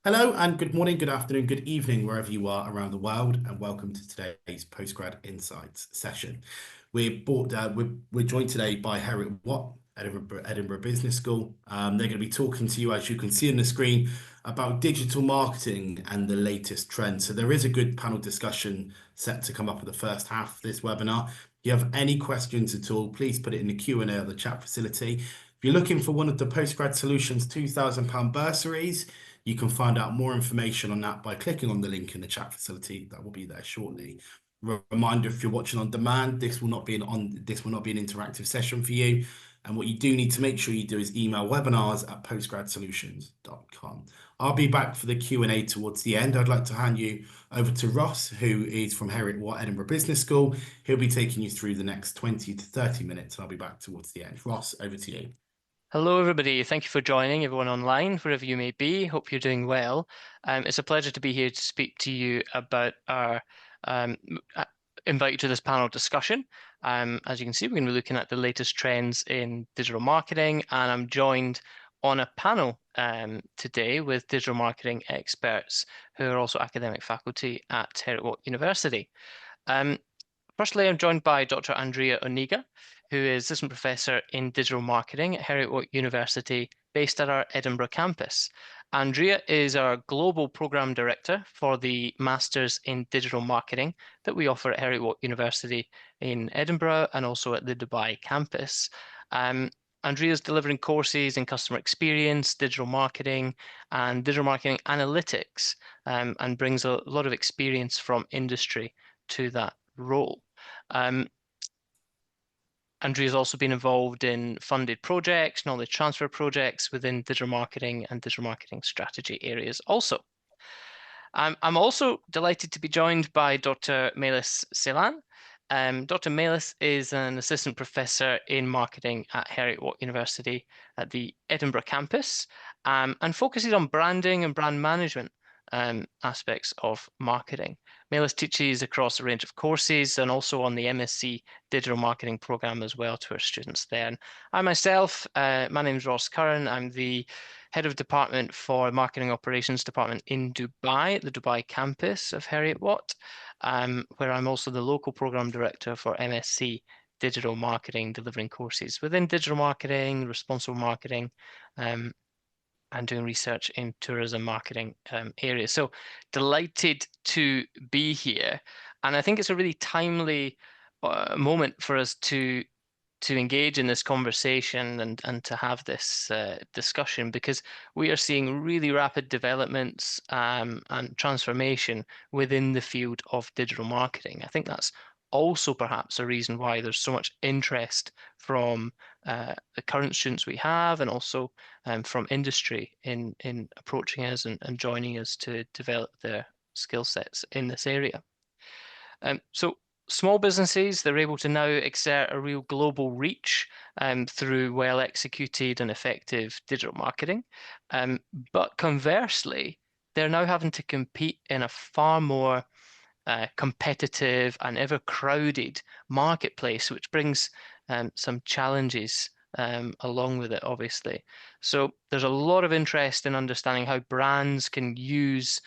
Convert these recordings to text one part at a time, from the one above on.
Hello and good morning, good afternoon, good evening, wherever you are around the world, and welcome to today's Postgrad Insights session. We're joined today by Heriot-Watt, Edinburgh Business School. They're going to be talking to you, as you can see on the screen, about digital marketing and the latest trends. So there is a good panel discussion set to come up in the first half of this webinar. If you have any questions at all, please put it in the Q&A or the chat facility. If you're looking for one of the Postgrad Solutions £2,000 bursaries, you can find out more information on that by clicking on the link in the chat facility that will be there shortly. Reminder, if you're watching on demand, this will not be an interactive session for you. And what you do need to make sure you do is email webinars@postgradsolutions.com. I'll be back for the Q&A towards the end. I'd like to hand you over to Ross, who is from Heriot-Watt Edinburgh Business School. He'll be taking you through the next 20 to 30 minutes, and I'll be back towards the end. Ross, over to you. Hello, everybody. Thank you for joining, everyone online, wherever you may be. Hope you're doing well. It's a pleasure to be here to speak to you about our invite you to this panel discussion. As you can see, we're going to be looking at the latest trends in digital marketing, and I'm joined on a panel today with digital marketing experts who are also academic faculty at Heriot-Watt University. Firstly, I'm joined by Dr. Andrea Oniga, who is Assistant Professor in Digital Marketing at Heriot-Watt University, based at our Edinburgh campus. Andrea is our Global Programme Director for the Masters in Digital Marketing that we offer at Heriot-Watt University in Edinburgh and also at the Dubai campus. Andrea is delivering courses in customer experience, digital marketing, and digital marketing analytics, and brings a lot of experience from industry to that role. Andrea's also been involved in funded projects, knowledge transfer projects within digital marketing and digital marketing strategy areas also. I'm also delighted to be joined by Dr. Melis Ceylan. Dr. Melis is an assistant professor in marketing at Heriot-Watt University at the Edinburgh campus, and focuses on branding and brand management aspects of marketing. Melis teaches across a range of courses and also on the MSc Digital Marketing program as well to our students there. And I myself, my name is Ross Curran. I'm the Head of Department for Marketing Operations Department in Dubai, at the Dubai campus of Heriot-Watt, where I'm also the local program director for MSc Digital Marketing, delivering courses within digital marketing, responsible marketing, and doing research in tourism marketing areas. So delighted to be here. And I think it's a really timely moment for us to engage in this conversation and to have this discussion, because we are seeing really rapid developments and transformation within the field of digital marketing. I think that's also perhaps a reason why there's so much interest from the current students we have, and also from industry in approaching us and joining us to develop their skill sets in this area. So small businesses, they're able to now exert a real global reach through well-executed and effective digital marketing. But conversely, they're now having to compete in a far more competitive and ever-crowded marketplace, which brings some challenges along with it, obviously. So there's a lot of interest in understanding how brands can use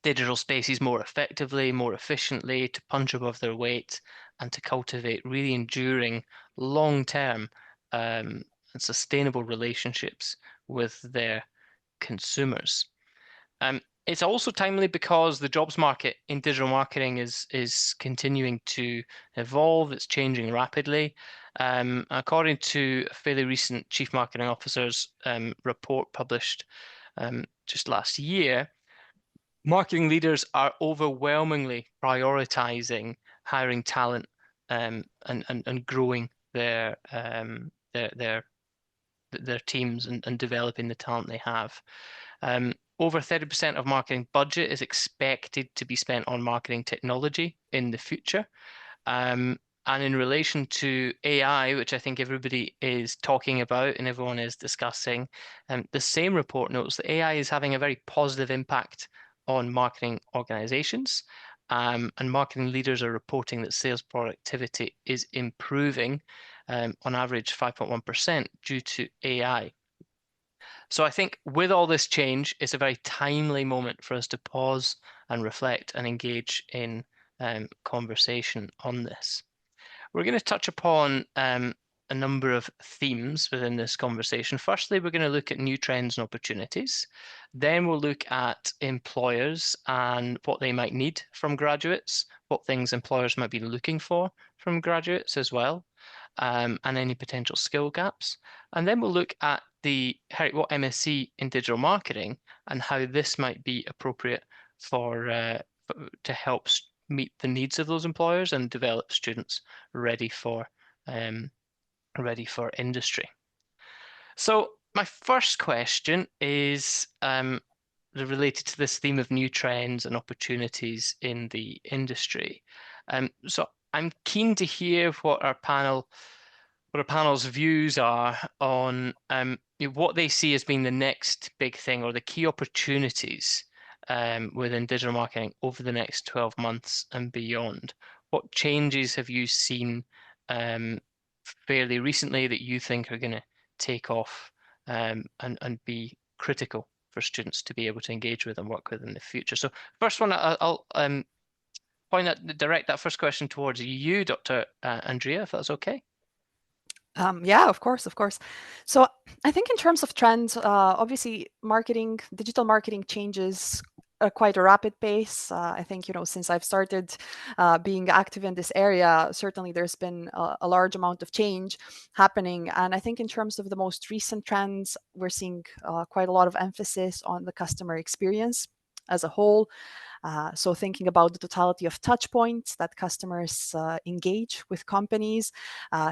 digital spaces more effectively, more efficiently, to punch above their weight and to cultivate really enduring, long-term and sustainable relationships with their consumers. It's also timely because the jobs market in digital marketing is continuing to evolve. It's changing rapidly. According to a fairly recent Chief Marketing Officer's report published just last year, marketing leaders are overwhelmingly prioritizing hiring talent and growing their teams and developing the talent they have. Over 30% of marketing budget is expected to be spent on marketing technology in the future. And in relation to AI, which I think everybody is talking about and everyone is discussing, the same report notes that AI is having a very positive impact on marketing organizations. And marketing leaders are reporting that sales productivity is improving on average 5.1% due to AI. So I think with all this change, it's a very timely moment for us to pause and reflect and engage in conversation on this. We're going to touch upon a number of themes within this conversation. Firstly, we're going to look at new trends and opportunities. Then we'll look at employers and what they might need from graduates, what things employers might be looking for from graduates as well, and any potential skill gaps. And then we'll look at the Heriot-Watt MSc in digital marketing and how this might be appropriate for to help meet the needs of those employers and develop students ready for industry. So my first question is related to this theme of new trends and opportunities in the industry. So I'm keen to hear what our panel's views are on what they see as being the next big thing or the key opportunities within digital marketing over the next 12 months and beyond. What changes have you seen fairly recently that you think are going to take off and be critical for students to be able to engage with and work with in the future? So first one, I'll direct that first question towards you, Dr. Andrea, if that's okay. Yeah, of course. So I think in terms of trends, obviously digital marketing changes at quite a rapid pace. I think, since I've started being active in this area, certainly there's been a large amount of change happening. And I think in terms of the most recent trends, we're seeing quite a lot of emphasis on the customer experience as a whole. So thinking about the totality of touch points that customers engage with companies,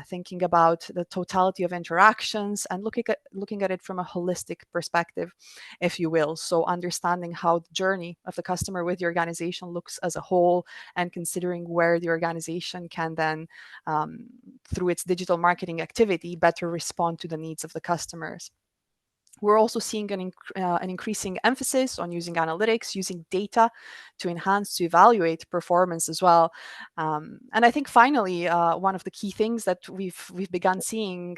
thinking about the totality of interactions and looking at it from a holistic perspective, if you will. So understanding how the journey of the customer with the organization looks as a whole and considering where the organization can then, through its digital marketing activity, better respond to the needs of the customers. We're also seeing an increasing emphasis on using analytics, using data to enhance, to evaluate performance as well. And I think finally, one of the key things that we've begun seeing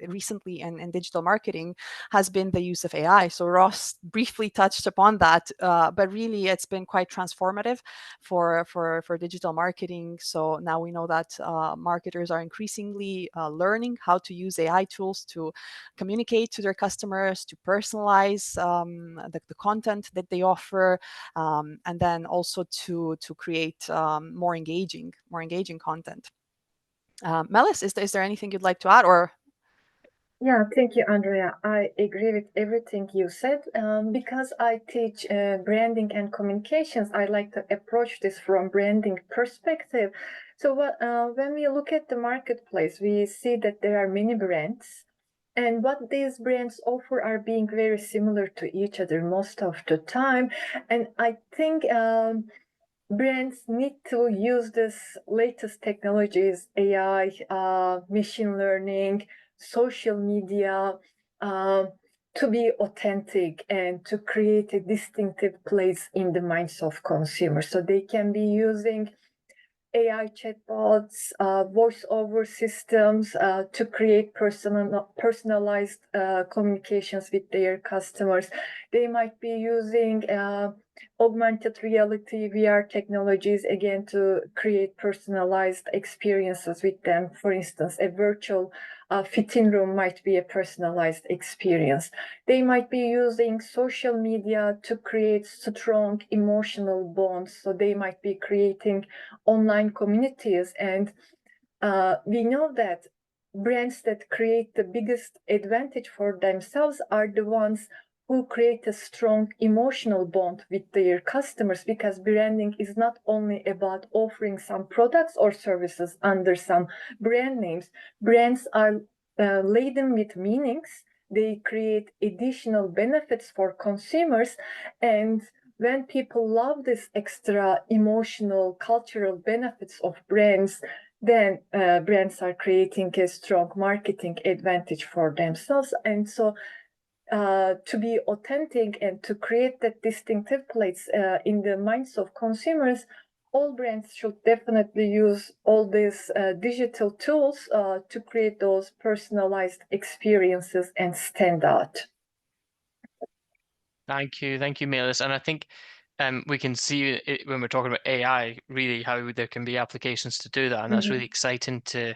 recently in digital marketing has been the use of AI. So Ross briefly touched upon that, but really it's been quite transformative for digital marketing. So now we know that marketers are increasingly learning how to use AI tools to communicate to their customers, to personalize the content that they offer, and then also to create more engaging content. Melis, is there anything you'd like to add, or? Yeah, thank you, Andrea. I agree with everything you said. Because I teach branding and communications, I like to approach this from branding perspective. So when we look at the marketplace, we see that there are many brands. And what these brands offer are being very similar to each other most of the time. And I think brands need to use this latest technologies, AI, machine learning, social media, to be authentic and to create a distinctive place in the minds of consumers. So they can be using AI chatbots, voice-over systems to create personalized communications with their customers. They might be using augmented reality, VR technologies, again, to create personalized experiences with them. For instance, a virtual fitting room might be a personalized experience. They might be using social media to create strong emotional bonds. So they might be creating online communities. And we know that brands that create the biggest advantage for themselves are the ones who create a strong emotional bond with their customers, because branding is not only about offering some products or services under some brand names. Brands are laden with meanings. They create additional benefits for consumers. And when people love this extra emotional, cultural benefits of brands, then brands are creating a strong marketing advantage for themselves. And so to be authentic and to create that distinctive place in the minds of consumers, all brands should definitely use all these digital tools to create those personalized experiences and stand out. Thank you, Melis. And I think we can see it when we're talking about AI, really how there can be applications to do that, and that's really exciting to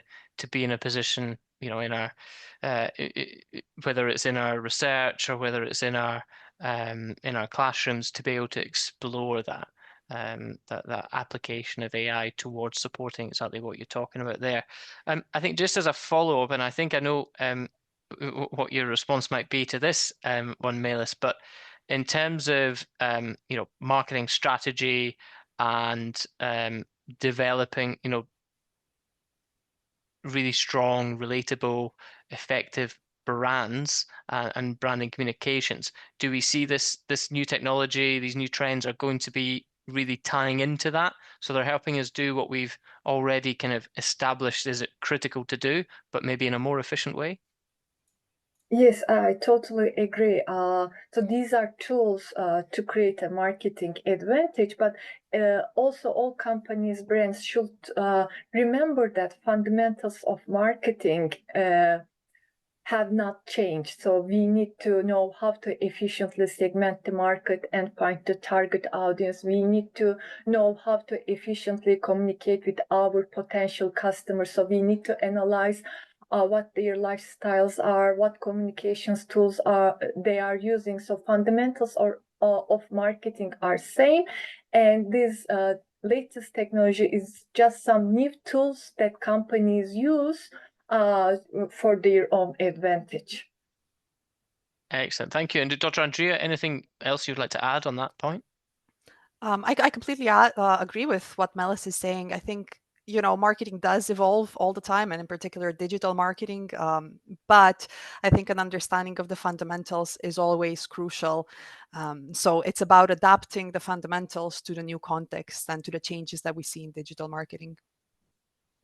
be in a position, in our whether it's in our research or whether it's in our classrooms, to be able to explore that. That application of AI towards supporting exactly what you're talking about there. I think just as a follow-up, and I think I know what your response might be to this one, Melis, but in terms of marketing strategy and developing really strong, relatable, effective brands and branding communications, do we see this new technology, these new trends are going to be really tying into that? So they're helping us do what we've already kind of established is critical to do, but maybe in a more efficient way? Yes, I totally agree. So these are tools to create a marketing advantage, but also all companies, brands should remember that fundamentals of marketing have not changed. So we need to know how to efficiently segment the market and find the target audience. We need to know how to efficiently communicate with our potential customers. So we need to analyze what their lifestyles are, what communications tools they are using. So fundamentals of marketing are same, and this latest technology is just some new tools that companies use for their own advantage. Excellent, thank you. And Dr. Andrea, anything else you'd like to add on that point? I completely agree with what Melis is saying. I think marketing does evolve all the time, and in particular digital marketing. But I think an understanding of the fundamentals is always crucial. So it's about adapting the fundamentals to the new context and to the changes that we see in digital marketing.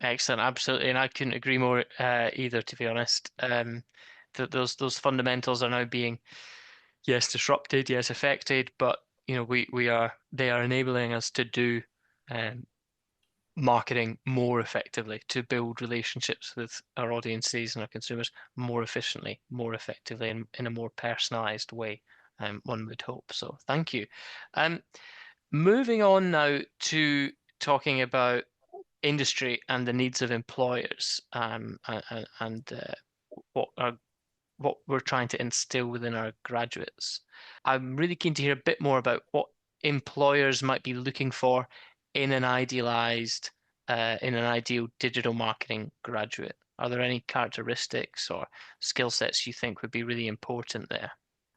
Excellent, absolutely, and I couldn't agree more either, to be honest. Those fundamentals are now being, yes, disrupted, yes, affected, but they are enabling us to do marketing more effectively, to build relationships with our audiences and our consumers more efficiently, more effectively, and in a more personalized way, one would hope. So thank you. Moving on now to talking about industry and the needs of employers, and what we're trying to instill within our graduates. I'm really keen to hear a bit more about what employers might be looking for in an idealized, in an ideal digital marketing graduate. Are there any characteristics or skill sets you think would be really important there?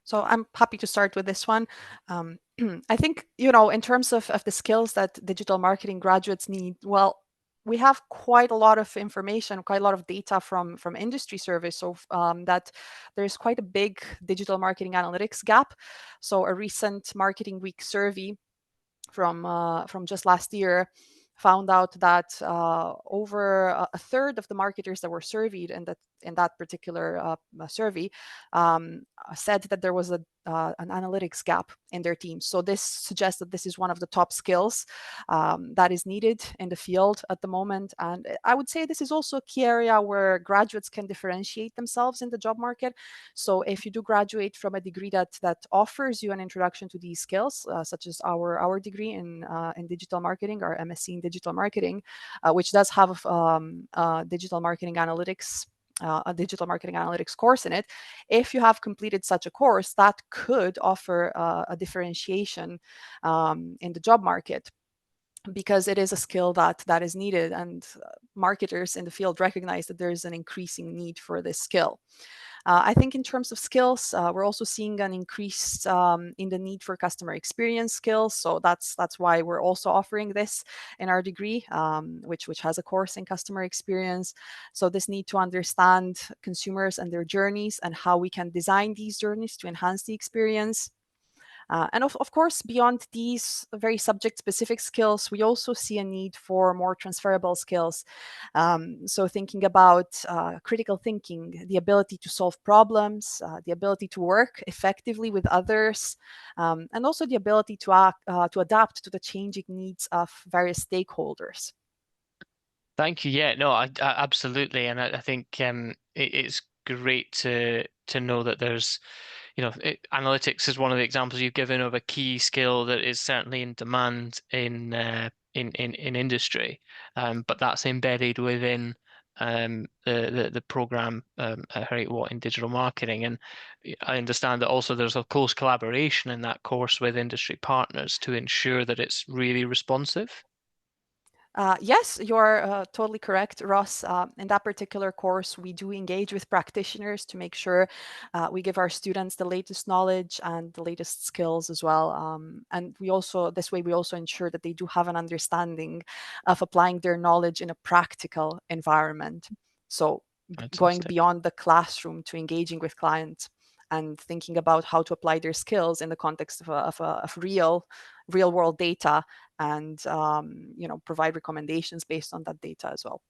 So I'm happy to start with this one. I think, in terms of the skills that digital marketing graduates need, well, we have quite a lot of information, quite a lot of data from industry surveys, so that there's quite a big digital marketing analytics gap. So a recent Marketing Week survey from just last year found out that over a third of the marketers that were surveyed in that particular survey said that there was an analytics gap in their team. So this suggests that this is one of the top skills that is needed in the field at the moment. And I would say this is also a key area where graduates can differentiate themselves in the job market. So if you do graduate from a degree that offers you an introduction to these skills, such as our degree in digital marketing, or MSc in digital marketing, which does have digital marketing analytics, a digital marketing analytics course in it. If you have completed such a course, that could offer a differentiation in the job market, because it is a skill that is needed, and marketers in the field recognize that there is an increasing need for this skill. I think in terms of skills, we're also seeing an increase in the need for customer experience skills. So that's why we're also offering this in our degree, which has a course in customer experience. So this need to understand consumers and their journeys and how we can design these journeys to enhance the experience. And of course, beyond these very subject-specific skills, we also see a need for more transferable skills. So thinking about critical thinking, the ability to solve problems, the ability to work effectively with others, and also the ability to adapt to the changing needs of various stakeholders. Thank you. Yeah, no, I absolutely, and I think it's great to know that there's analytics is one of the examples you've given of a key skill that is certainly in demand in industry, but that's embedded within the program Heriot-Watt in digital marketing. And I understand that also there's a close collaboration in that course with industry partners to ensure that it's really responsive. Yes, you're totally correct, Ross. In that particular course, we do engage with practitioners to make sure we give our students the latest knowledge and the latest skills as well. And this way we also ensure that they do have an understanding of applying their knowledge in a practical environment. So going beyond the classroom to engaging with clients and thinking about how to apply their skills in the context of real world data, and provide recommendations based on that data as well.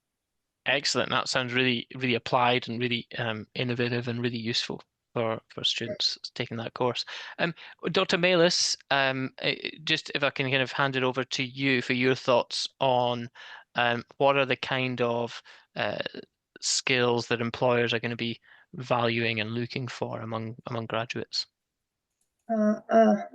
Excellent. That sounds really, really applied and really innovative and really useful for students taking that course. Dr. Malis, just if I can kind of hand it over to you for your thoughts on what are the kind of skills that employers are going to be valuing and looking for among graduates.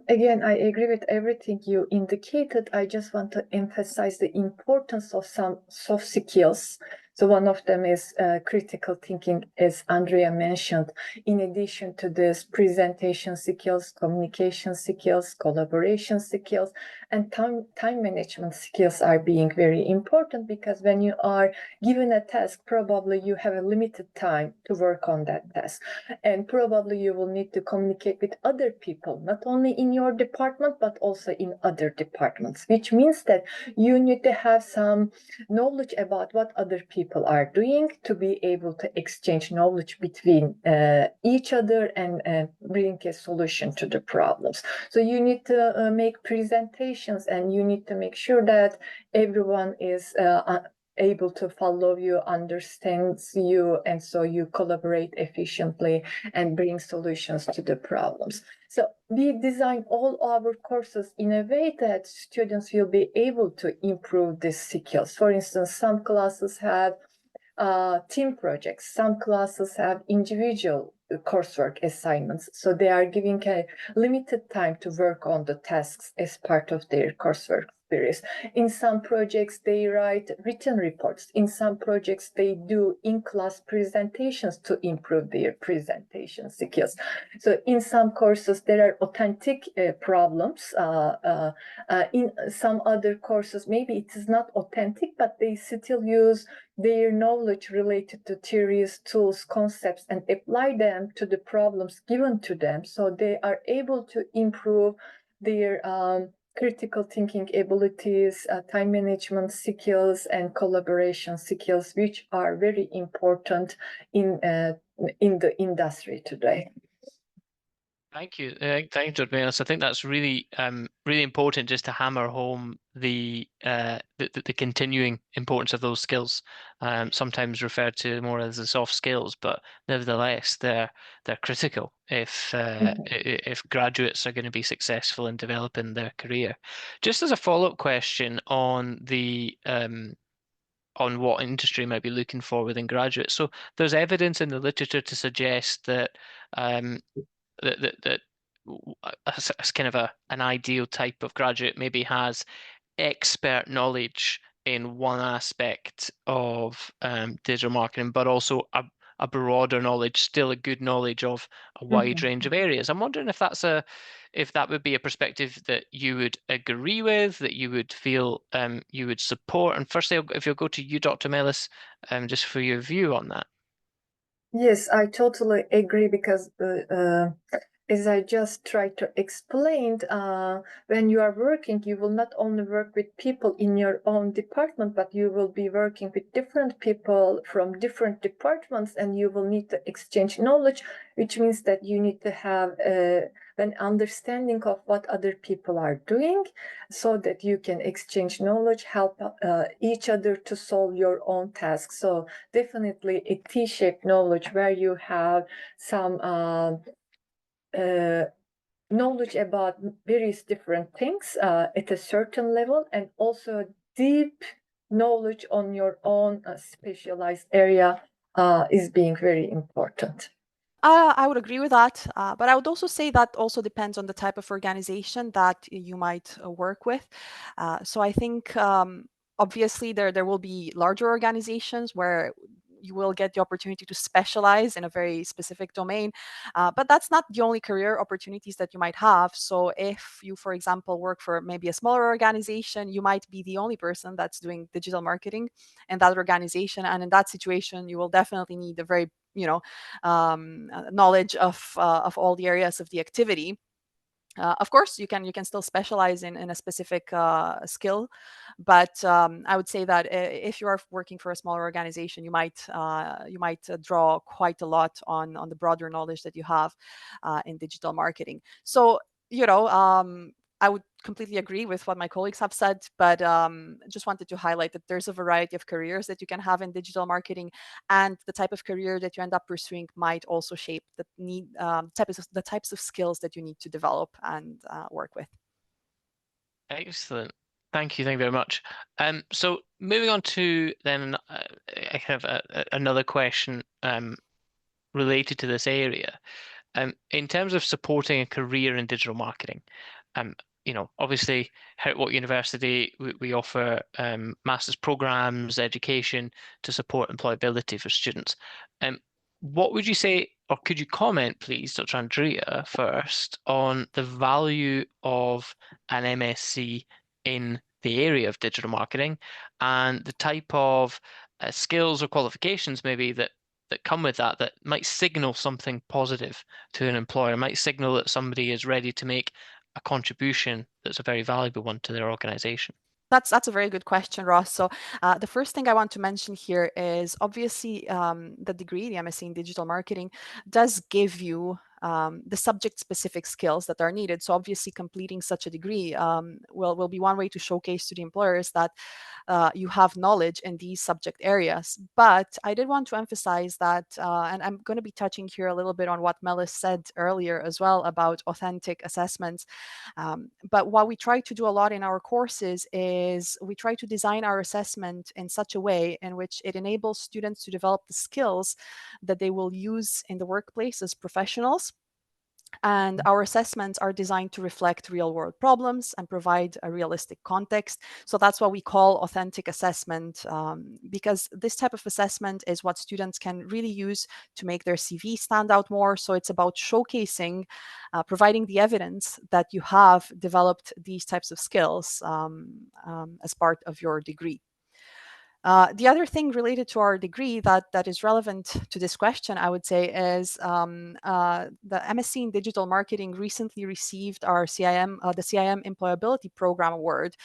Again, I agree with everything you indicated. I just want to emphasize the importance of some soft skills. So one of them is critical thinking, as Andrea mentioned. In addition to this, presentation skills, communication skills, collaboration skills, and time management skills are being very important, because when you are given a task, probably you have a limited time to work on that task. And probably you will need to communicate with other people, not only in your department, but also in other departments, which means that you need to have some knowledge about what other people are doing to be able to exchange knowledge between each other and bring a solution to the problems. So you need to make presentations, and you need to make sure that everyone is able to follow you, understands you, and so you collaborate efficiently and bring solutions to the problems. So we design all our courses in a way that students will be able to improve these skills. For instance, some classes have team projects, some classes have individual coursework assignments, so they are giving a limited time to work on the tasks as part of their coursework series. In some projects, they write written reports. In some projects, they do in-class presentations to improve their presentation skills. So in some courses, there are authentic problems. In some other courses, maybe it is not authentic, but they still use their knowledge related to theories, tools, concepts, and apply them to the problems given to them. So they are able to improve their critical thinking abilities, time management skills, and collaboration skills, which are very important in the industry today. Thank you. Thank you, Dr. Malis. I think that's really, really important, just to hammer home the continuing importance of those skills. Sometimes referred to more as the soft skills, but nevertheless, they're critical if graduates are going to be successful in developing their career. Just as a follow-up question on the on what industry might be looking for within graduates. So there's evidence in the literature to suggest that that as kind of an ideal type of graduate maybe has expert knowledge in one aspect of digital marketing, but also a broader knowledge, still a good knowledge of a wide range of areas. I'm wondering if that would be a perspective that you would agree with, that you would feel you would support. And firstly, if you'll go to you, Dr. Malis, just for your view on that. Yes, I totally agree, because as I just tried to explain, when you are working, you will not only work with people in your own department, but you will be working with different people from different departments, and you will need to exchange knowledge, which means that you need to have an understanding of what other people are doing, so that you can exchange knowledge, help each other to solve your own tasks. So definitely a T-shaped knowledge where you have some knowledge about various different things at a certain level, and also deep knowledge on your own specialized area is being very important. I would agree with that, but I would also say that also depends on the type of organization that you might work with. So I think obviously there will be larger organizations where you will get the opportunity to specialize in a very specific domain, but that's not the only career opportunities that you might have. So if you, for example, work for maybe a smaller organization, you might be the only person that's doing digital marketing in that organization, and in that situation, you will definitely need a very knowledge of all the areas of the activity. Of course, you can still specialize in a specific skill, but I would say that if you are working for a smaller organization, you might draw quite a lot on the broader knowledge that you have in digital marketing. So I would completely agree with what my colleagues have said, but just wanted to highlight that there's a variety of careers that you can have in digital marketing, and the type of career that you end up pursuing might also shape the types of skills that you need to develop and work with. Excellent. Thank you very much. So moving on to then I have another question related to this area. In terms of supporting a career in digital marketing, obviously Heriot-Watt University, we offer master's programs, education to support employability for students. What would you say, or could you comment, please, Dr. Andrea, first, on the value of an MSc in the area of digital marketing and the type of skills or qualifications maybe that come with that might signal something positive to an employer, might signal that somebody is ready to make a contribution that's a very valuable one to their organization? That's a very good question, Ross. So the first thing I want to mention here is obviously the degree, the MSc in digital marketing, does give you the subject-specific skills that are needed. So obviously completing such a degree will be one way to showcase to the employers that you have knowledge in these subject areas. But I did want to emphasize that, and I'm going to be touching here a little bit on what Melis said earlier as well about authentic assessments. But what we try to do a lot in our courses is we try to design our assessment in such a way in which it enables students to develop the skills that they will use in the workplace as professionals. And our assessments are designed to reflect real world problems and provide a realistic context. So that's what we call authentic assessment, because this type of assessment is what students can really use to make their CV stand out more. So it's about showcasing, providing the evidence that you have developed these types of skills as part of your degree. The other thing related to our degree that is relevant to this question, I would say, is the MSc in Digital Marketing recently received our CIM, the CIM Employability Program Award,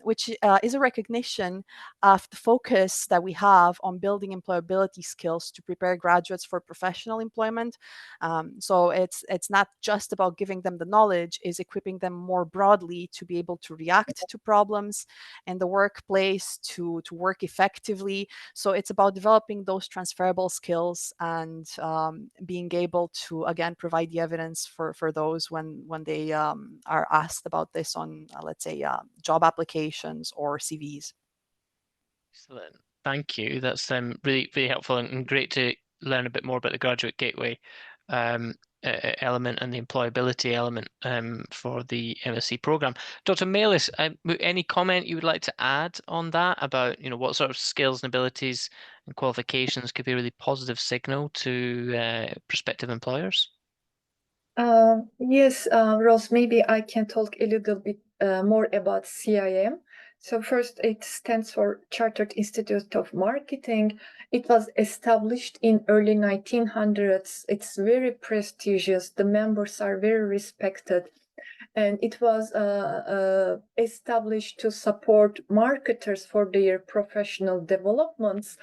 which is a recognition of the focus that we have on building employability skills to prepare graduates for professional employment. So it's not just about giving them the knowledge, it's equipping them more broadly to be able to react to problems in the workplace, to work effectively. So it's about developing those transferable skills and being able to, again, provide the evidence for those when they are asked about this on, let's say, job applications or CVs. Excellent. Thank you. That's really, really helpful and great to learn a bit more about the Graduate Gateway element and the employability element for the MSc program. Dr. Melis, any comment you would like to add on that about what sort of skills and abilities and qualifications could be a really positive signal to prospective employers? Yes, Rose, maybe I can talk a little bit more about CIM. So first, it stands for Chartered Institute of Marketing. It was established in early 1900s. It's very prestigious. The members are very respected. And it was established to support marketers for their professional developments.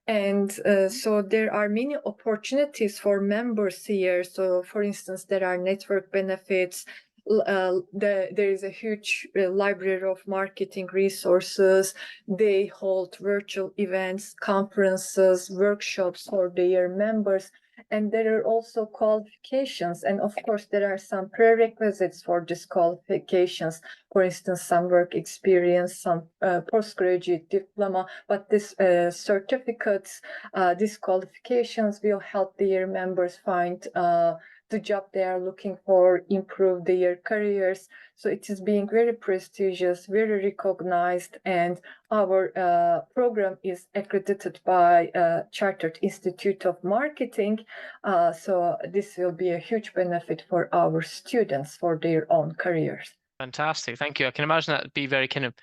And so there are many opportunities for members here. So, for instance, there are network benefits. There is a huge library of marketing resources. They hold virtual events, conferences, workshops for their members. And there are also qualifications. And of course, there are some prerequisites for these qualifications. For instance, some work experience, some postgraduate diploma, but this certificates, these qualifications will help their members find the job they are looking for, improve their careers. So it is being very prestigious, very recognized, and our program is accredited by Chartered Institute of Marketing. So this will be a huge benefit for our students for their own careers. Fantastic, thank you. I can imagine that would be very kind of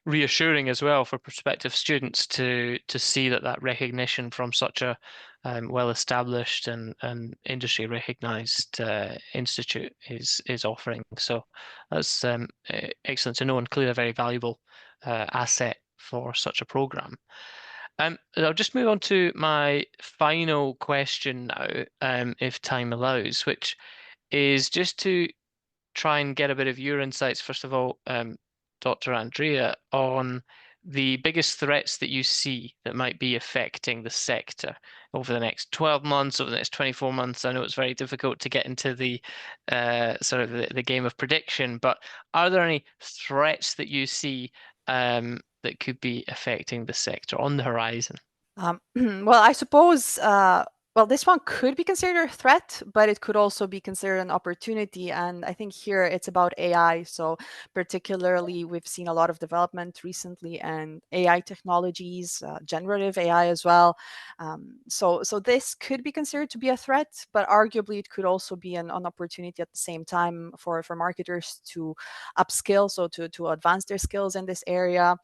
reassuring as well for prospective students to see that recognition from such a well-established and industry recognized institute is offering. So that's excellent to know, and clearly a very valuable asset for such a program. I'll just move on to my final question now, if time allows, which is just to try and get a bit of your insights, first of all, Dr. Andrea, on the biggest threats that you see that might be affecting the sector over the next 12 months, over the next 24 months. I know it's very difficult to get into the sort of the game of prediction, but are there any threats that you see that could be affecting the sector on the horizon? Well, I suppose, well, this one could be considered a threat, but it could also be considered an opportunity. And I think here it's about AI. So particularly, we've seen a lot of development recently and AI technologies, generative AI as well. So this could be considered to be a threat, but arguably it could also be an opportunity at the same time for marketers to upskill, so to advance their skills in this area.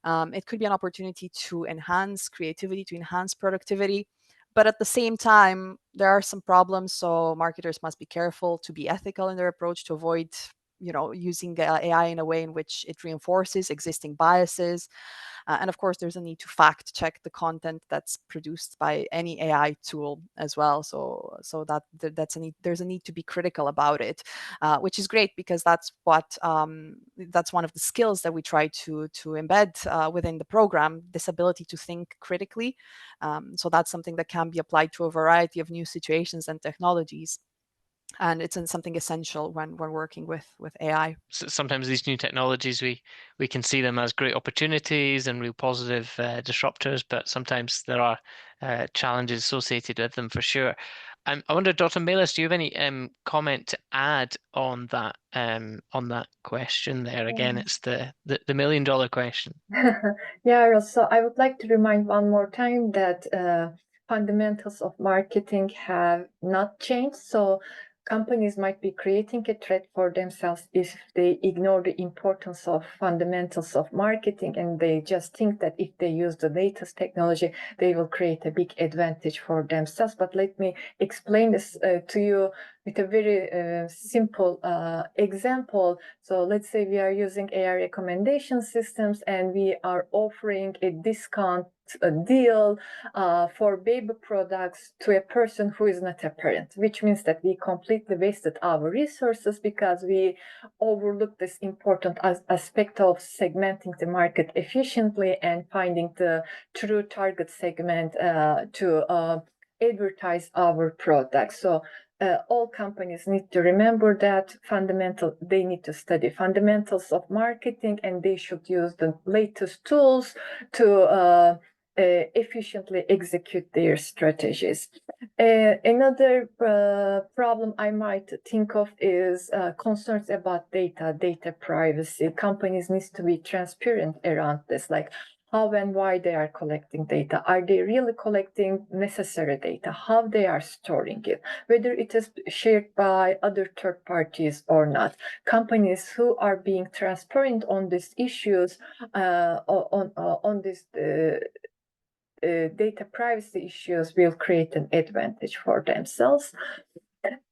It could be an opportunity to enhance creativity, to enhance productivity. But at the same time, there are some problems. So marketers must be careful to be ethical in their approach, to avoid, using AI in a way in which it reinforces existing biases. And of course, there's a need to fact check the content that's produced by any AI tool as well. So there's a need to be critical about it, which is great, because that's one of the skills that we try to embed within the program, this ability to think critically. So that's something that can be applied to a variety of new situations and technologies. And it's something essential when working with AI. So sometimes these new technologies, we can see them as great opportunities and real positive disruptors, but sometimes there are challenges associated with them for sure. I wonder, Dr. Panelist, do you have any comment to add on that question there? Again, it's the $1 million question. Yeah, so I would like to remind one more time that fundamentals of marketing have not changed. So companies might be creating a threat for themselves if they ignore the importance of fundamentals of marketing, and they just think that if they use the latest technology, they will create a big advantage for themselves. But let me explain this to you with a very simple example. So let's say we are using AI recommendation systems and we are offering a discount deal for baby products to a person who is not a parent, which means that we completely wasted our resources because we overlooked this important aspect of segmenting the market efficiently and finding the true target segment to advertise our products. So all companies need to remember that they need to study fundamentals of marketing, and they should use the latest tools to efficiently execute their strategies. Another problem I might think of is concerns about data privacy. Companies need to be transparent around this, like how and why they are collecting data. Are they really collecting necessary data? How they are storing it? Whether it is shared by other third parties or not. Companies who are being transparent on these issues, on this data privacy issues, will create an advantage for themselves.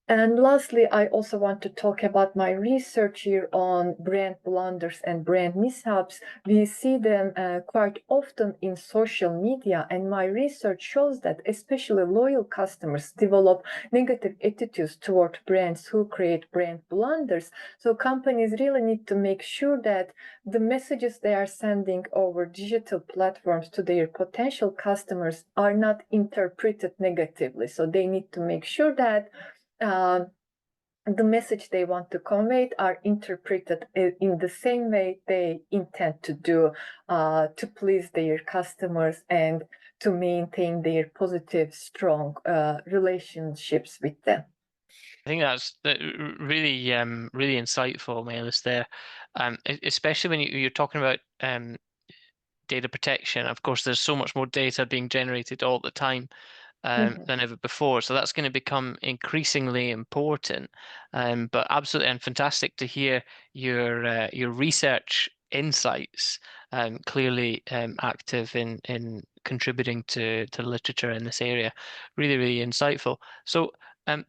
And lastly, I also want to talk about my research here on brand blunders and brand mishaps. We see them quite often in social media, and my research shows that especially loyal customers develop negative attitudes toward brands who create brand blunders. So companies really need to make sure that the messages they are sending over digital platforms to their potential customers are not interpreted negatively. So they need to make sure that the message they want to convey are interpreted in the same way they intend to do to please their customers and to maintain their positive, strong relationships with them. I think that's really, really insightful, Melis, there, especially when you're talking about data protection. Of course, there's so much more data being generated all the time than ever before. So that's going to become increasingly important. But absolutely, and fantastic to hear your research insights, clearly active in contributing to literature in this area. Really, really insightful. So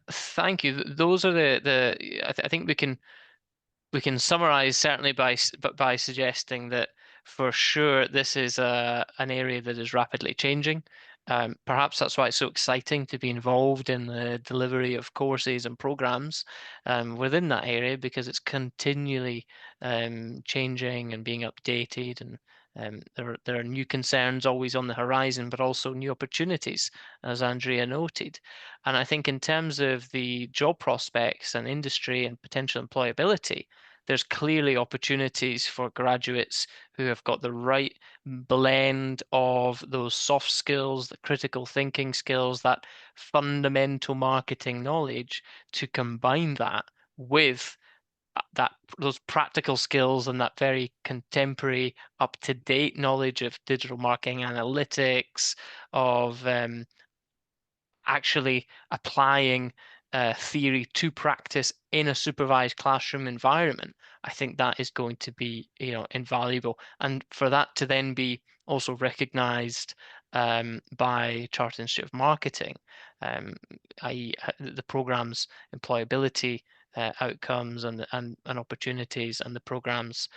thank you. Those are I think we can summarize certainly by suggesting that for sure this is an area that is rapidly changing. Perhaps that's why it's so exciting to be involved in the delivery of courses and programs within that area, because it's continually changing and being updated, and there are new concerns always on the horizon, but also new opportunities, as Andrea noted. And I think in terms of the job prospects and industry and potential employability, there's clearly opportunities for graduates who have got the right blend of those soft skills, the critical thinking skills, that fundamental marketing knowledge, to combine that with those practical skills and that very contemporary, up-to-date knowledge of digital marketing analytics, of actually applying theory to practice in a supervised classroom environment. I think that is going to be, invaluable, and for that to then be also recognized by Chartered Institute of Marketing, i.e. the program's employability outcomes and opportunities, and the program's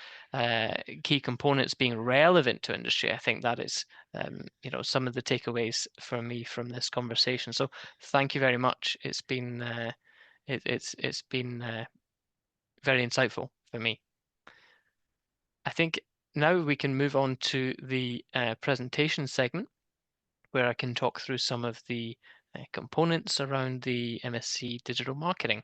key components being relevant to industry. I think that is some of the takeaways for me from this conversation. So thank you very much. It's been it's been very insightful for me. I think now we can move on to the presentation segment, where I can talk through some of the components around the MSc Digital Marketing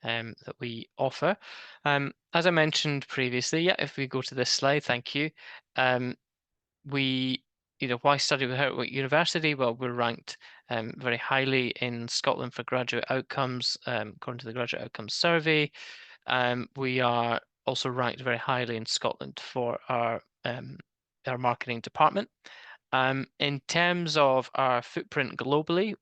that we offer. As I mentioned previously, if we go to this slide, thank you. Why study with Heriot-Watt University? Well, we're ranked very highly in Scotland for graduate outcomes, according to the Graduate Outcomes Survey. We are also ranked very highly in Scotland for our marketing department. In terms of our footprint globally,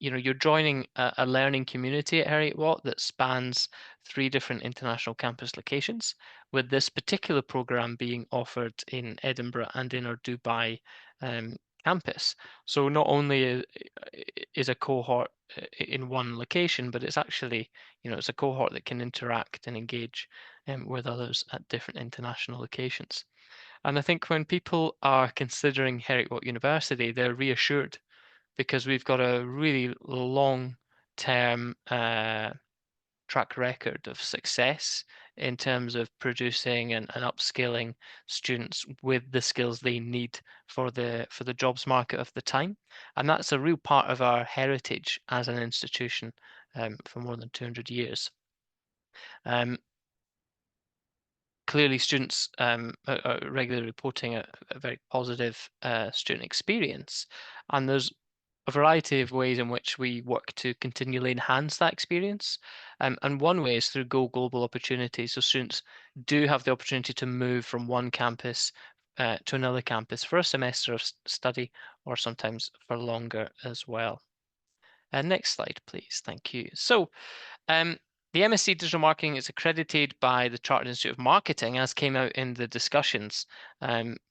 you're joining a learning community at Heriot-Watt that spans 3 different international campus locations, with this particular program being offered in Edinburgh and in our Dubai campus. So not only is a cohort in one location, but it's actually, it's a cohort that can interact and engage with others at different international locations. And I think when people are considering Heriot-Watt University, they're reassured, because we've got a really long-term track record of success in terms of producing and upskilling students with the skills they need for the jobs market of the time. And that's a real part of our heritage as an institution for more than 200 years. Clearly, students are regularly reporting a very positive student experience, and there's a variety of ways in which we work to continually enhance that experience. And one way is through Go Global opportunities. So students do have the opportunity to move from one campus to another campus for a semester of study, or sometimes for longer as well. Next slide, please. Thank you. So the MSc Digital Marketing is accredited by the Chartered Institute of Marketing, as came out in the discussions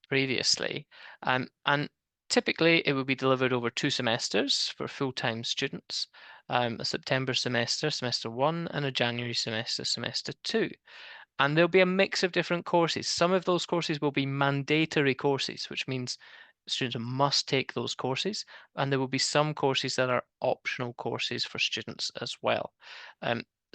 previously. And Typically, it will be delivered over 2 semesters for full-time students, a September semester, semester 1, and a January semester, semester 2. And there'll be a mix of different courses. Some of those courses will be mandatory courses, which means students must take those courses, and there will be some courses that are optional courses for students as well.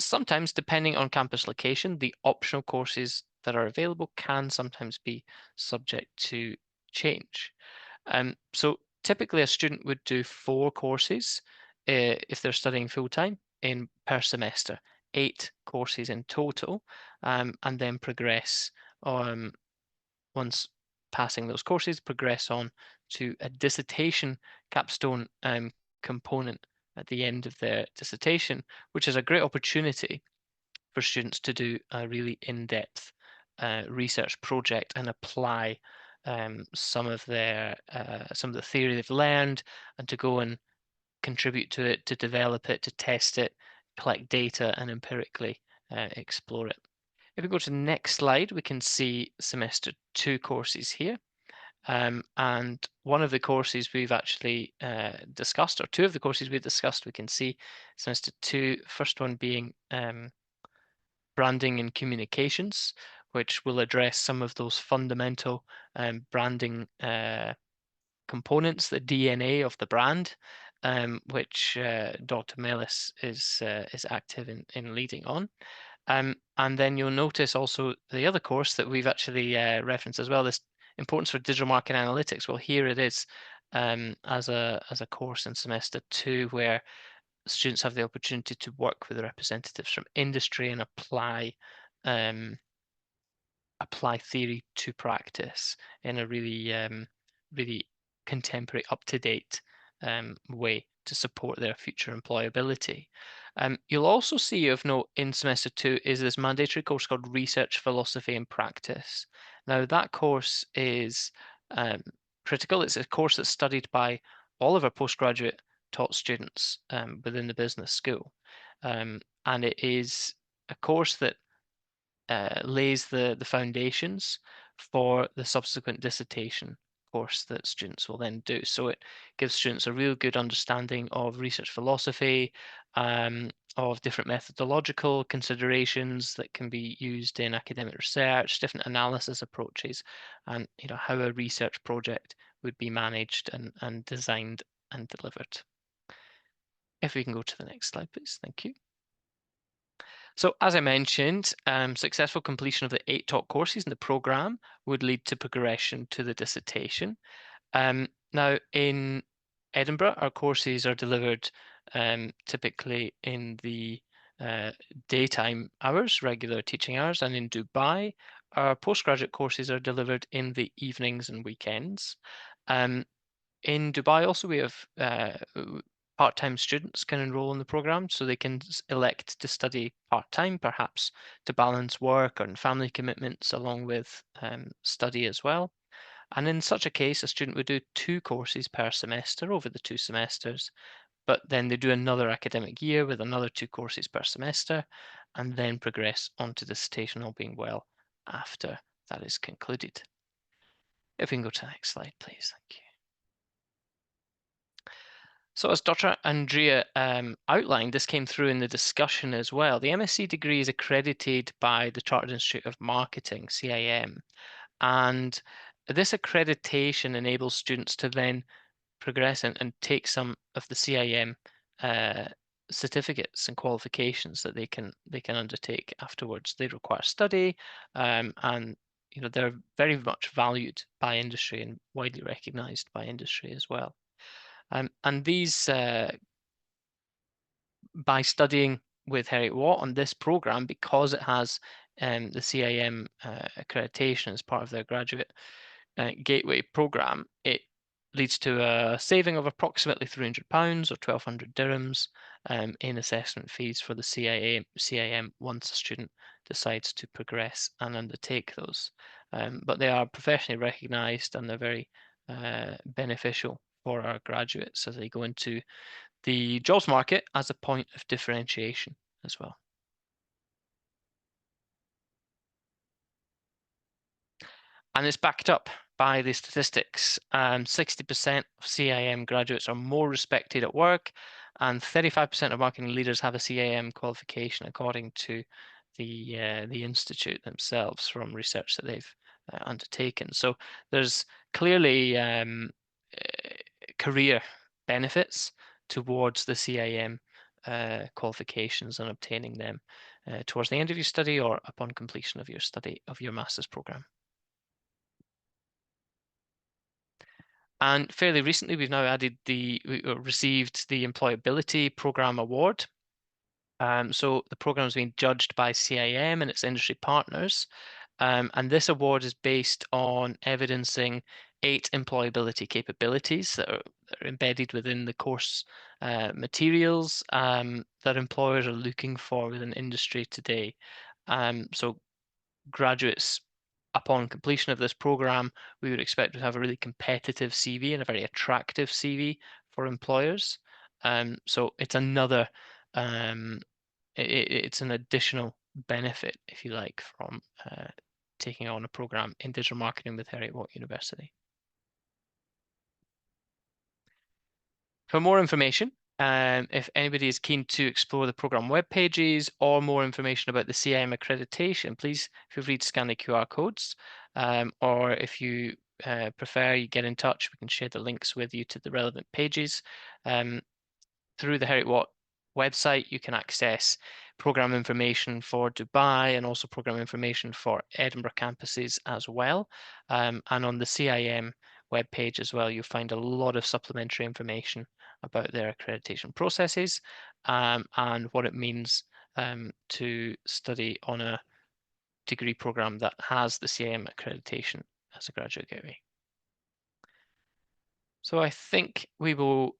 Sometimes, depending on campus location, the optional courses that are available can sometimes be subject to change. So typically a student would do 4 courses if they're studying full-time per semester, 8 courses in total, and then progress once passing those courses, progress on to a dissertation capstone component at the end of their dissertation, which is a great opportunity for students to do a really in-depth research project and apply some of the theory they've learned, and to go and contribute to it, to develop it, to test it, collect data, and empirically explore it. If we go to the next slide, we can see semester 2 courses here. And one of the courses we've actually discussed, or 2 of the courses we've discussed, we can see semester 2, first one being branding and communications, which will address some of those fundamental branding components, the DNA of the brand, which Dr. Mellis is active in leading on. And then you'll notice also the other course that we've actually referenced as well, this importance for digital marketing analytics. Well, here it is as a course in semester 2, where students have the opportunity to work with representatives from industry and apply theory to practice in a really contemporary, up-to-date way to support their future employability. You'll also see of note in semester 2 is this mandatory course called Research, Philosophy and Practice. Now that course is critical. It's a course that's studied by all of our postgraduate taught students within the business school. And it is a course that lays the foundations for the subsequent dissertation course that students will then do. So it gives students a real good understanding of research philosophy, of different methodological considerations that can be used in academic research, different analysis approaches, and how a research project would be managed and designed and delivered. If we can go to the next slide, please. Thank you. So as I mentioned, successful completion of the 8 taught courses in the programme would lead to progression to the dissertation. Now in Edinburgh, our courses are delivered typically in the daytime hours, regular teaching hours, and in Dubai, our postgraduate courses are delivered in the evenings and weekends. In Dubai also we have part-time students can enroll in the program, so they can elect to study part-time, perhaps to balance work and family commitments along with study as well. And in such a case, a student would do 2 courses per semester over the 2 semesters, but then they do another academic year with another 2 courses per semester, and then progress on to dissertation, all being well, after that is concluded. If we can go to the next slide, please. Thank you. So as Dr. Andrea outlined, this came through in the discussion as well. The MSc degree is accredited by the Chartered Institute of Marketing, CIM, and this accreditation enables students to then progress and take some of the CIM certificates and qualifications that they can undertake afterwards. They require study, and they're very much valued by industry and widely recognized by industry as well. And these, by studying with Heriot-Watt on this program, because it has the CIM accreditation as part of their graduate gateway program, it leads to a saving of approximately £300 or 1,200 dirhams in assessment fees for the CIM once a student decides to progress and undertake those. But they are professionally recognized, and they're very beneficial for our graduates as they go into the jobs market as a point of differentiation as well. And it's backed up by the statistics. 60% of CIM graduates are more respected at work, and 35% of marketing leaders have a CIM qualification, according to the institute themselves from research that they've undertaken. So there's clearly career benefits towards the CIM qualifications and obtaining them towards the end of your study or upon completion of your study of your master's program. And fairly recently, we've now we received the Employability Program Award. So the program has been judged by CIM and its industry partners. And this award is based on evidencing 8 employability capabilities that are embedded within the course materials that employers are looking for within industry today. So graduates, upon completion of this program, we would expect to have a really competitive CV and a very attractive CV for employers. So it's another, it's an additional benefit, if you like, from taking on a program in digital marketing with Heriot-Watt University. For more information, if anybody is keen to explore the program web pages or more information about the CIM accreditation, please feel free to scan the QR codes, or if you prefer, you get in touch, we can share the links with you to the relevant pages. Through the Heriot-Watt website, you can access program information for Dubai and also program information for Edinburgh campuses as well. And on the CIM webpage as well, you'll find a lot of supplementary information about their accreditation processes and what it means to study on a degree program that has the CIM accreditation as a graduate gateway. So I think we will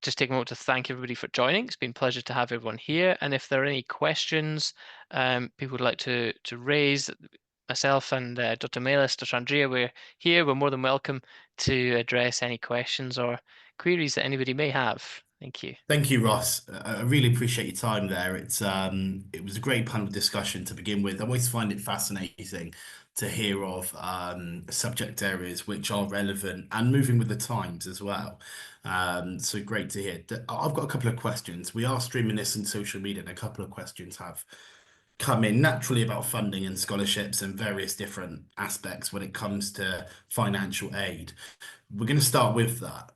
just take a moment to thank everybody for joining. It's been a pleasure to have everyone here. And if there are any questions people would like to raise, myself and Dr. Panelist, Dr. Andrea, we're here. We're more than welcome to address any questions or queries that anybody may have. Thank you. Thank you, Ross. I really appreciate your time there. It was a great panel discussion to begin with. I always find it fascinating to hear of subject areas which are relevant and moving with the times as well. So great to hear. I've got a couple of questions. We are streaming this on social media, and a couple of questions have come in naturally about funding and scholarships and various different aspects when it comes to financial aid. We're going to start with that.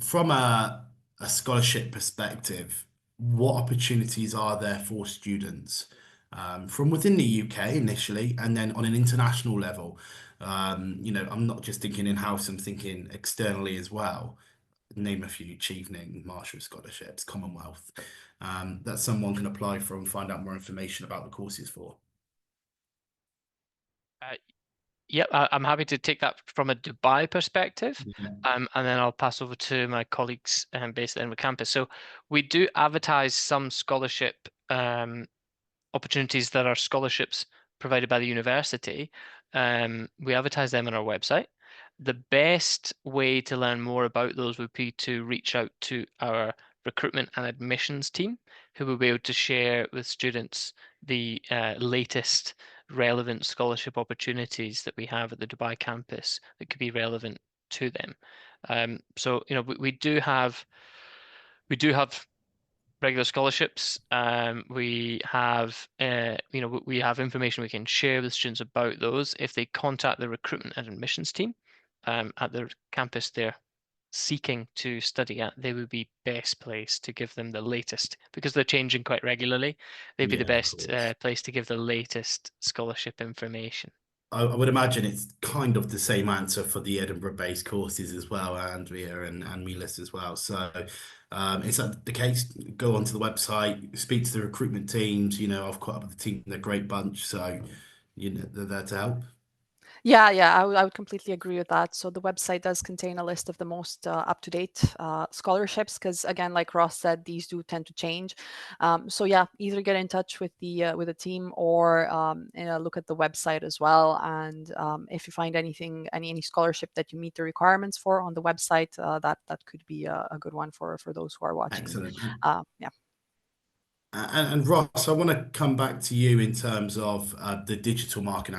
From a scholarship perspective, what opportunities are there for students from within the UK initially, and then on an international level? I'm not just thinking in-house, I'm thinking externally as well. Name a few: Chevening, Marshall scholarships, Commonwealth, that someone can apply for and find out more information about the courses for. Yep, I'm happy to take that from a Dubai perspective, Yeah. and then I'll pass over to my colleagues based at Edinburgh campus. So we do advertise some scholarship opportunities that are scholarships provided by the university. We advertise them on our website. The best way to learn more about those would be to reach out to our recruitment and admissions team, who will be able to share with students the latest relevant scholarship opportunities that we have at the Dubai campus that could be relevant to them. So we do have regular scholarships. We have we have information we can share with students about those. If they contact the recruitment and admissions team at the campus they're seeking to study at, they would be best placed to give them the latest, because they're changing quite regularly. They'd be the best place to give the latest scholarship information. I would imagine it's kind of the same answer for the Edinburgh-based courses as well, Andrea and Melis as well. So is that the case? Go onto the website, speak to the recruitment teams. I've caught up with the team; they're a great bunch. So they're there to help. Yeah, I would completely agree with that. So the website does contain a list of the most up-to-date scholarships, because again, like Ross said, these do tend to change. So yeah, either get in touch with the team or look at the website as well. And if you find anything, any scholarship that you meet the requirements for on the website, that could be a good one for those who are watching. Excellent. Yeah. And Ross, I want to come back to you in terms of the digital marketing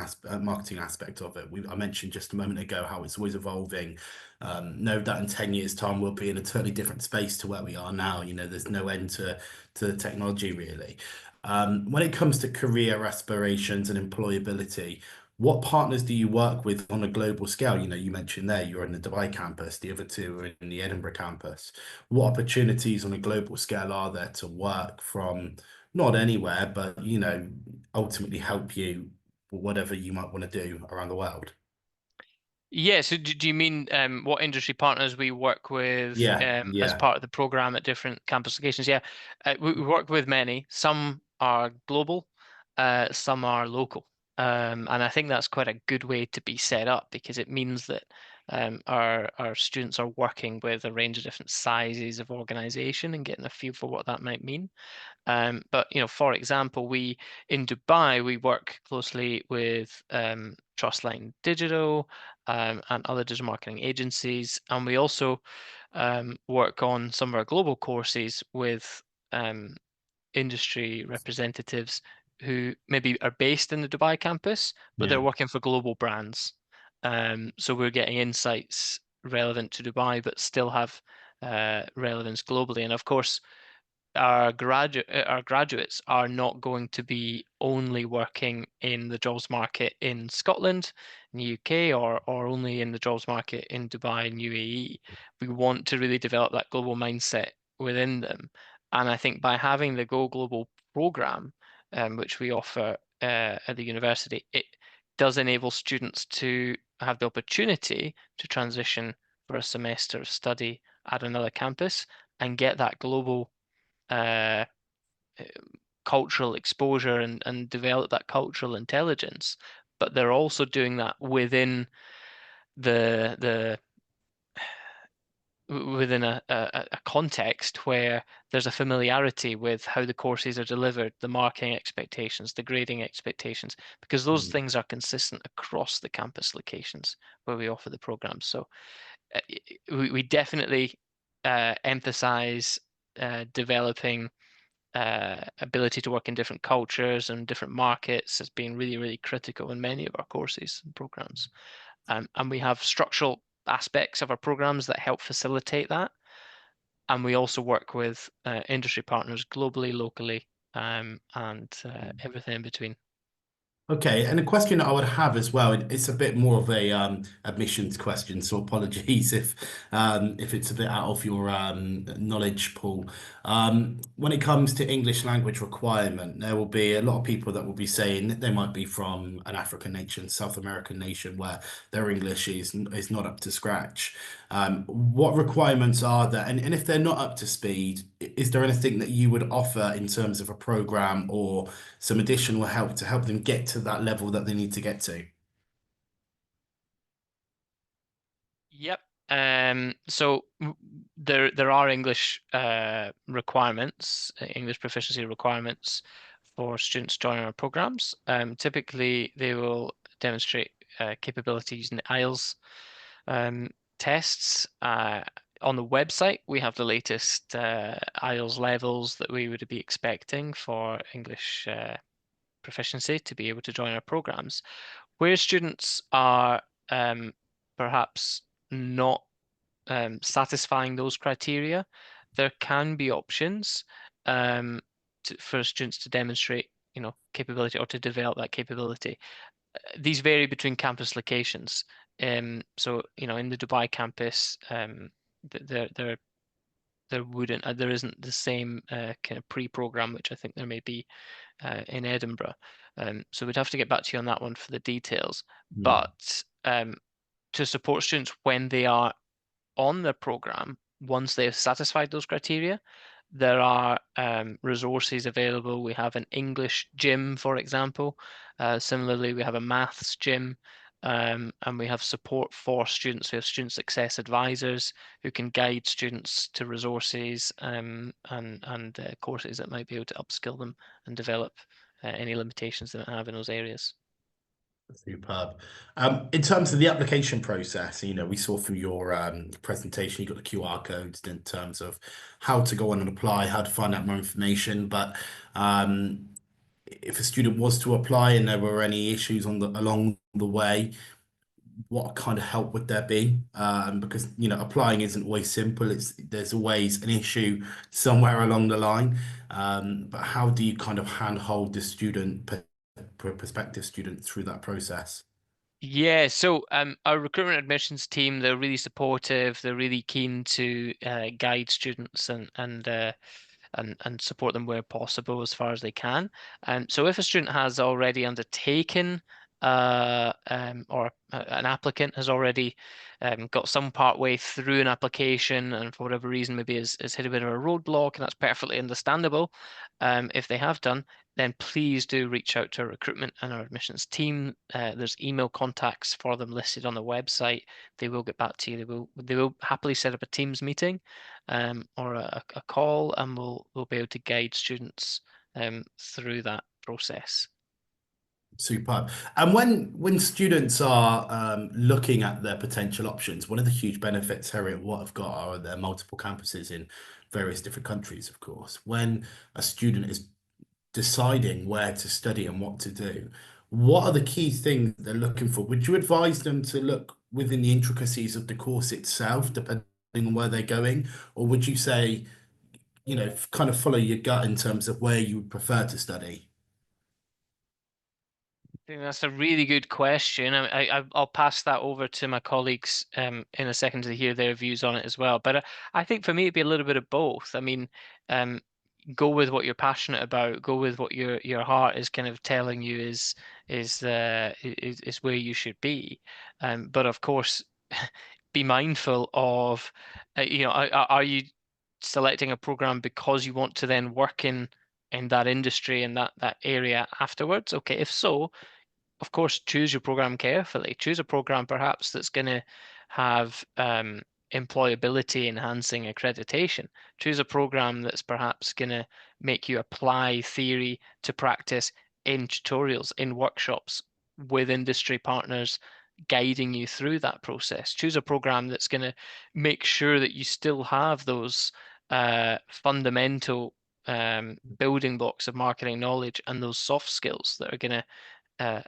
aspect of it. I mentioned just a moment ago how it's always evolving. Know that in 10 years' time we'll be in a totally different space to where we are now. You know, there's no end to the technology really. When it comes to career aspirations and employability, what partners do you work with on a global scale? You know, you mentioned there you're in the Dubai campus, the other two are in the Edinburgh campus. What opportunities on a global scale are there to work from not anywhere, but you know, ultimately help you with whatever you might want to do around the world? Yeah, so do you mean what industry partners we work with Yeah, as yeah, part of the program at different campus locations? Yeah, we work with many. Some are global, some are local. And I think that's quite a good way to be set up because it means that our students are working with a range of different sizes of organization and getting a feel for what that might mean. But you know, for example, we in Dubai we work closely with Trustline Digital and other digital marketing agencies, and we also work on some of our global courses with industry representatives who maybe are based in the Dubai campus, but yeah. they're working for global brands. So we're getting insights relevant to Dubai, but still have relevance globally. And of course, our graduates are not going to be only working in the jobs market in Scotland, in the UK, or only in the jobs market in Dubai and UAE. We want to really develop that global mindset within them. And I think by having the Go Global program, which we offer at the university, it does enable students to have the opportunity to transition for a semester of study at another campus and get that global uh, cultural exposure and develop that cultural intelligence. But they're also doing that within the within a context where there's a familiarity with how the courses are delivered, the marking expectations, the grading expectations, because those Mm. things are consistent across the campus locations where we offer the programs. So we definitely emphasize developing ability to work in different cultures and different markets has been really, really critical in many of our courses and programs. And we have structural aspects of our programs that help facilitate that. And we also work with industry partners globally, locally, and everything in between. Okay, and a question that I would have as well, it's a bit more of a admissions question, so apologies if it's a bit out of your knowledge pool. When it comes to English language requirement, there will be a lot of people that will be saying that they might be from an African nation, South American nation, where their English is not up to scratch. What requirements are there? And if they're not up to speed, is there anything that you would offer in terms of a program or some additional help to help them get to that level that they need to get to? Yep. So there are English requirements, English proficiency requirements for students joining our programs. Typically, they will demonstrate capability using the IELTS tests. On the website, we have the latest IELTS levels that we would be expecting for English proficiency to be able to join our programs. Where students are perhaps not satisfying those criteria, there can be options for students to demonstrate, you know, capability or to develop that capability. These vary between campus locations. So, you know, in the Dubai campus, there isn't the same kind of pre-program, which I think there may be in Edinburgh. So we'd have to get back to you on that one for the details. Mm. But to support students when they are on the program, once they've satisfied those criteria, there are resources available. We have an English gym, for example. Similarly, we have a maths gym, and we have support for students. We have student success advisors who can guide students to resources and courses that might be able to upskill them and develop any limitations they might have in those areas. Superb. In terms of the application process, we saw through your presentation, you got the QR codes in terms of how to go on and apply, how to find out more information. But if a student was to apply and there were any issues along the way, what kind of help would there be? Because applying isn't always simple. There's always an issue somewhere along the line. But how do you kind of handhold the prospective student through that process? Yeah, so our recruitment admissions team, they're really supportive. They're really keen to guide students and support them where possible as far as they can. So if a student has already undertaken or an applicant has already got some part way through an application and for whatever reason maybe has hit a bit of a roadblock, and that's perfectly understandable. If they have done, then please do reach out to our recruitment and our admissions team. There's email contacts for them listed on the website. They will get back to you. They will happily set up a Teams meeting or a call, and we'll be able to guide students through that process. Superb. And when students are looking at their potential options, one of the huge benefits Heriot-Watt have got are their multiple campuses in various different countries, of course. When a student is deciding where to study and what to do, what are the key things they're looking for? Would you advise them to look within the intricacies of the course itself, depending on where they're going? Or would you say, kind of follow your gut in terms of where you would prefer to study? I think that's a really good question. I'll pass that over to my colleagues in a second to hear their views on it as well. But I think for me, it'd be a little bit of both. I mean, go with what you're passionate about. Go with what your heart is kind of telling you is where you should be. But of course, be mindful of, are you selecting a program because you want to then work in that industry and that area afterwards? Okay, if so, of course, choose your program carefully. Choose a program perhaps that's going to have employability enhancing accreditation. Choose a program that's perhaps going to make you apply theory to practice in tutorials, in workshops with industry partners guiding you through that process. Choose a program that's going to make sure that you still have those fundamental building blocks of marketing knowledge and those soft skills that are going to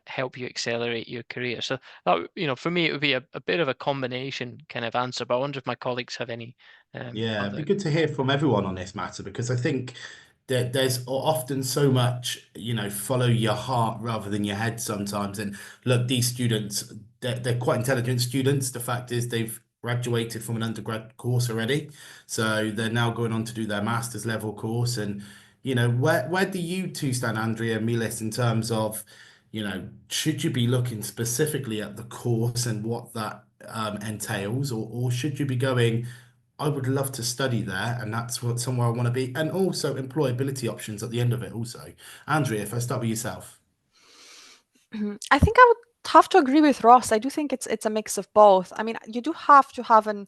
help you accelerate your career. So that, for me, it would be a bit of a combination kind of answer, but I wonder if my colleagues have any Yeah, it'd other. be good to hear from everyone on this matter, because I think that there's often so much, follow your heart rather than your head sometimes. And look, these students, they're quite intelligent students. The fact is they've graduated from an undergrad course already. So they're now going on to do their master's level course. And, where do you two stand, Andrea and Milis, in terms of, should you be looking specifically at the course and what that entails, or should you be going, I would love to study there, and that's somewhere I want to be, and also employability options at the end of it also. Andrea, if I start with yourself. I think I would have to agree with Ross. I do think it's a mix of both. I mean, you do have to have an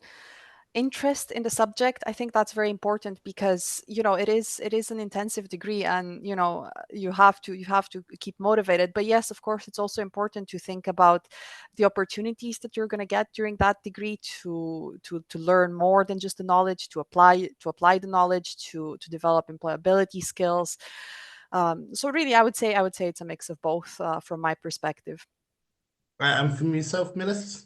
interest in the subject. I think that's very important because it is an intensive degree, and you have to keep motivated. But yes, of course, it's also important to think about the opportunities that you're going to get during that degree to learn more than just the knowledge, to apply the knowledge, to develop employability skills. So really, I would say it's a mix of both from my perspective. And from yourself, Milis?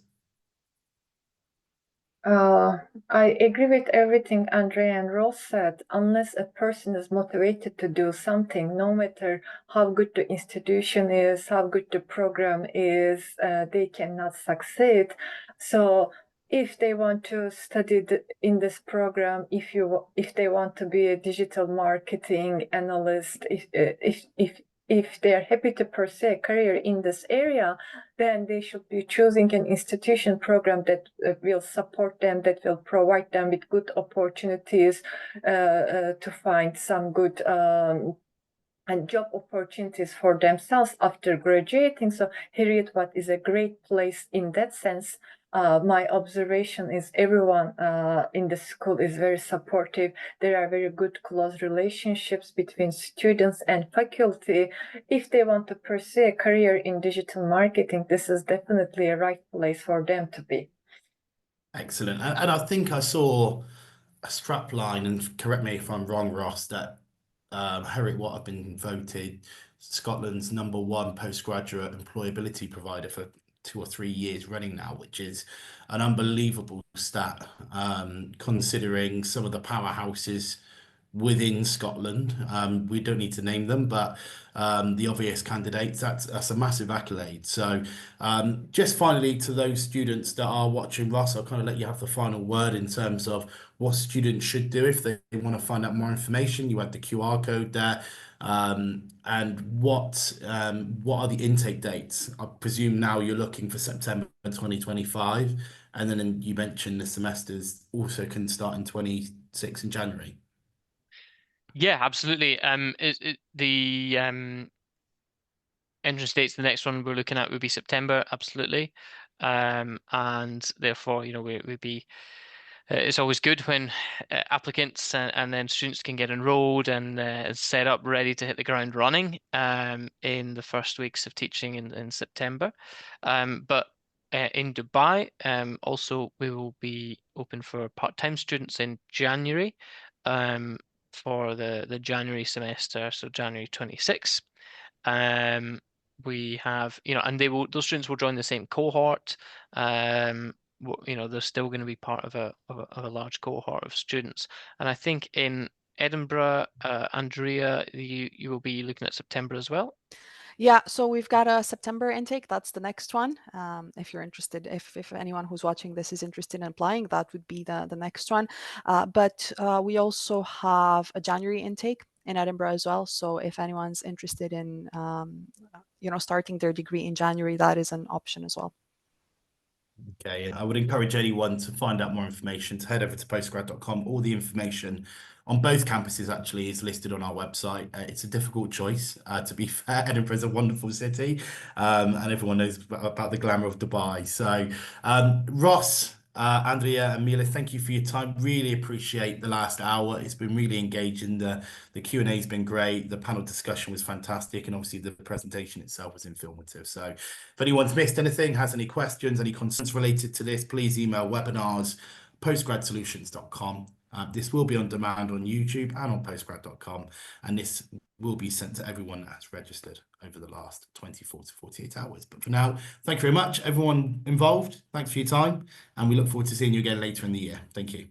I agree with everything Andrea and Ross said. Unless a person is motivated to do something, no matter how good the institution is, how good the program is, they cannot succeed. So if they want to study in this program, if they want to be a digital marketing analyst, if they are happy to pursue a career in this area, then they should be choosing an institution program that will support them, that will provide them with good opportunities to find some good and job opportunities for themselves after graduating. So Heriot-Watt is a great place in that sense. My observation is everyone in the school is very supportive. There are very good close relationships between students and faculty. If they want to pursue a career in digital marketing, this is definitely a right place for them to be. Excellent. And I think I saw a strap line, and correct me if I'm wrong, Ross, that Heriot-Watt have been voted Scotland's #1 postgraduate employability provider for 2 or 3 years running now, which is an unbelievable stat, considering some of the powerhouses within Scotland. We don't need to name them, but the obvious candidates, that's a massive accolade. So just finally, to those students that are watching, Ross, I'll kind of let you have the final word in terms of what students should do if they want to find out more information. You had the QR code there. And what are the intake dates? I presume now you're looking for September 2025, and then you mentioned the semesters also can start in 26 in January. Yeah, absolutely. The entrance dates, the next one we're looking at would be September, absolutely. And therefore, we'd be it's always good when applicants and then students can get enrolled and set up ready to hit the ground running in the first weeks of teaching in September. But in Dubai, also we will be open for part-time students in January for the January semester, so January 26. We have, and those students will join the same cohort. They're still going to be part of a large cohort of students. And I think in Edinburgh, Andrea, you will be looking at September as well. Yeah, so we've got a September intake. That's the next one. If you're interested, if anyone who's watching this is interested in applying, that would be the next one. But we also have a January intake in Edinburgh as well. So if anyone's interested in, starting their degree in January, that is an option as well. Okay, I would encourage anyone to find out more information to head over to postgrad.com. All the information on both campuses actually is listed on our website. It's a difficult choice. To be fair, Edinburgh is a wonderful city, and everyone knows about the glamour of Dubai. So, Ross, Andrea, and Mila, thank you for your time. Really appreciate the last hour. It's been really engaging. The Q&A has been great. The panel discussion was fantastic, and obviously the presentation itself was informative. So if anyone's missed anything, has any questions, any concerns related to this, please email webinars@postgradsolutions.com. This will be on demand on YouTube and on postgrad.com, and this will be sent to everyone that's registered over the last 24 to 48 hours. But for now, thank you very much, everyone involved. Thanks for your time, and we look forward to seeing you again later in the year. Thank you.